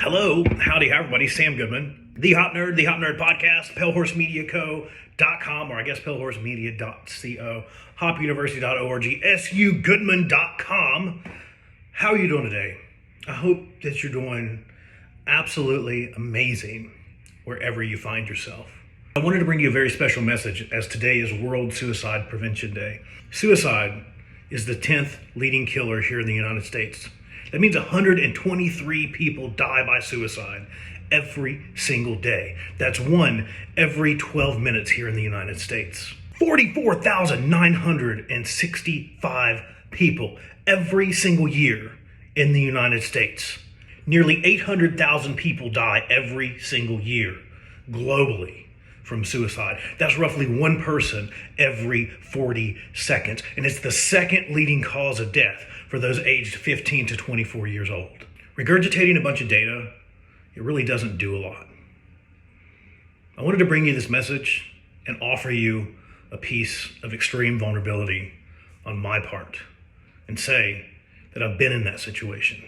Hello, howdy, hi everybody, Sam Goodman, The Hop Nerd Podcast, PaleHorseMediaCo.com, or I guess PaleHorseMedia.co, HopUniversity.org, SUGoodman.com. How are you doing today? I hope that you're doing absolutely amazing wherever you find yourself. I wanted to bring you a very special message as today is World Suicide Prevention Day. Suicide is the 10th leading killer here in the United States. That means 123 people die by suicide every single day. That's one every 12 minutes here in the United States. 44,965 people every single year in the United States. Nearly 800,000 people die every single year globally from suicide. That's roughly one person every 40 seconds. And it's the second leading cause of death for those aged 15 to 24 years old. Regurgitating a bunch of data, it really doesn't do a lot. I wanted to bring you this message and offer you a piece of extreme vulnerability on my part and say that I've been in that situation.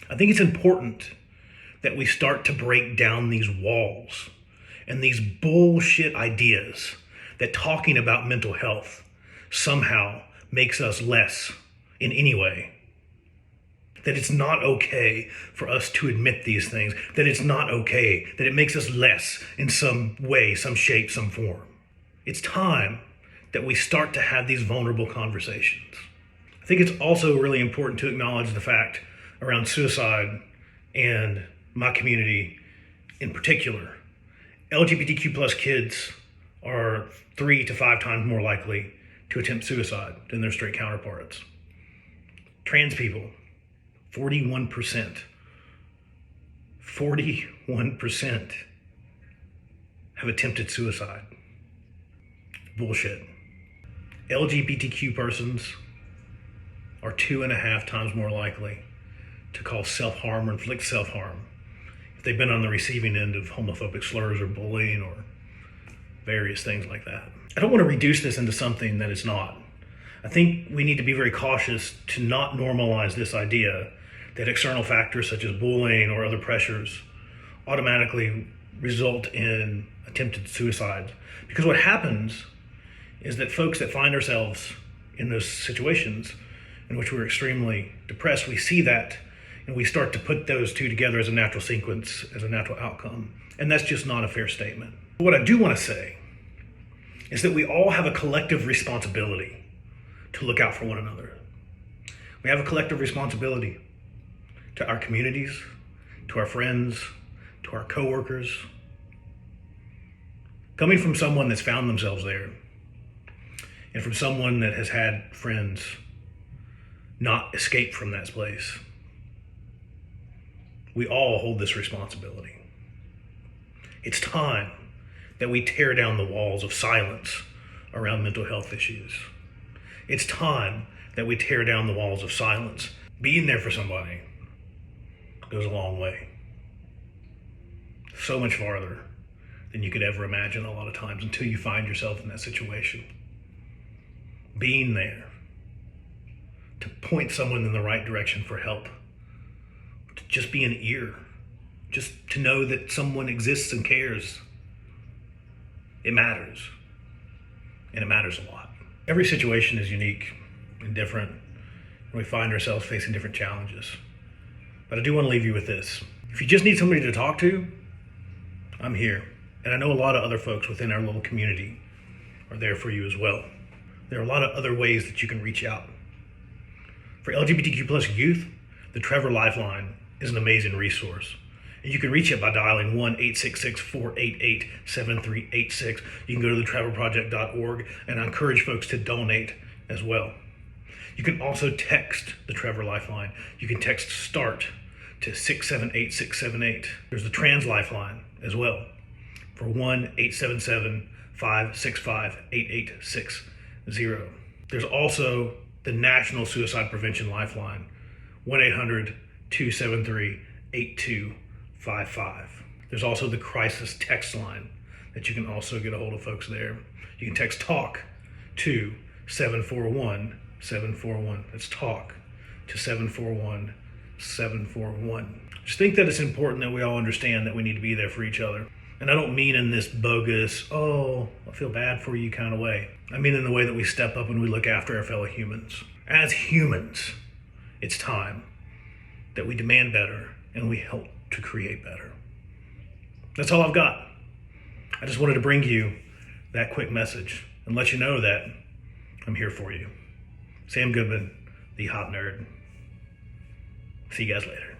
I think it's important that we start to break down these walls and these bullshit ideas that talking about mental health somehow makes us less in any way. That it's not okay for us to admit these things, that it's not okay, that it makes us less in some way, some shape, some form. It's time that we start to have these vulnerable conversations. I think it's also really important to acknowledge the fact around suicide and my community in particular. LGBTQ plus kids are 3 to 5 times more likely to attempt suicide than their straight counterparts. Trans people, 41%. 41% have attempted suicide. Bullshit. LGBTQ persons are 2.5 times more likely to cause self-harm or inflict self-harm if they've been on the receiving end of homophobic slurs or bullying or various things like that. I don't want to reduce this into something that it's not. I think we need to be very cautious to not normalize this idea that external factors such as bullying or other pressures automatically result in attempted suicide. Because what happens is that folks that find ourselves in those situations in which we're extremely depressed, we see that and we start to put those two together as a natural sequence, as a natural outcome. And that's just not a fair statement. What I do want to say is that we all have a collective responsibility to look out for one another. We have a collective responsibility to our communities, to our friends, to our coworkers. Coming from someone that's found themselves there, and from someone that has had friends not escape from that place, we all hold this responsibility. It's time that we tear down the walls of silence around mental health issues. It's time that we tear down the walls of silence. Being there for somebody goes a long way. So much farther than you could ever imagine a lot of times until you find yourself in that situation. Being there to point someone in the right direction for help, to just be an ear, just to know that someone exists and cares. It matters, and it matters a lot. Every situation is unique and different, and we find ourselves facing different challenges. But I do want to leave you with this. If you just need somebody to talk to, I'm here. And I know a lot of other folks within our little community are there for you as well. There are a lot of other ways that you can reach out. For LGBTQ plus youth, the Trevor Lifeline is an amazing resource. And you can reach it by dialing 1-866-488-7386. You can go to thetrevorproject.org, and I encourage folks to donate as well. You can also text the Trevor Lifeline. You can text START to 678-678. There's the Trans Lifeline as well for 1-877-565-8860. There's also the National Suicide Prevention Lifeline, 1-800-273-8255. There's also the crisis text line that you can also get a hold of folks there. You can text TALK to 741-741. That's TALK to 741-741. 741. Just think that it's important that we all understand that we need to be there for each other. And I don't mean in this bogus, oh, I feel bad for you kind of way. I mean in the way that we step up and we look after our fellow humans. As humans, it's time that we demand better and we help to create better. That's all I've got. I just wanted to bring you that quick message and let you know that I'm here for you. Sam Goodman, the Hop Nerd. See you guys later.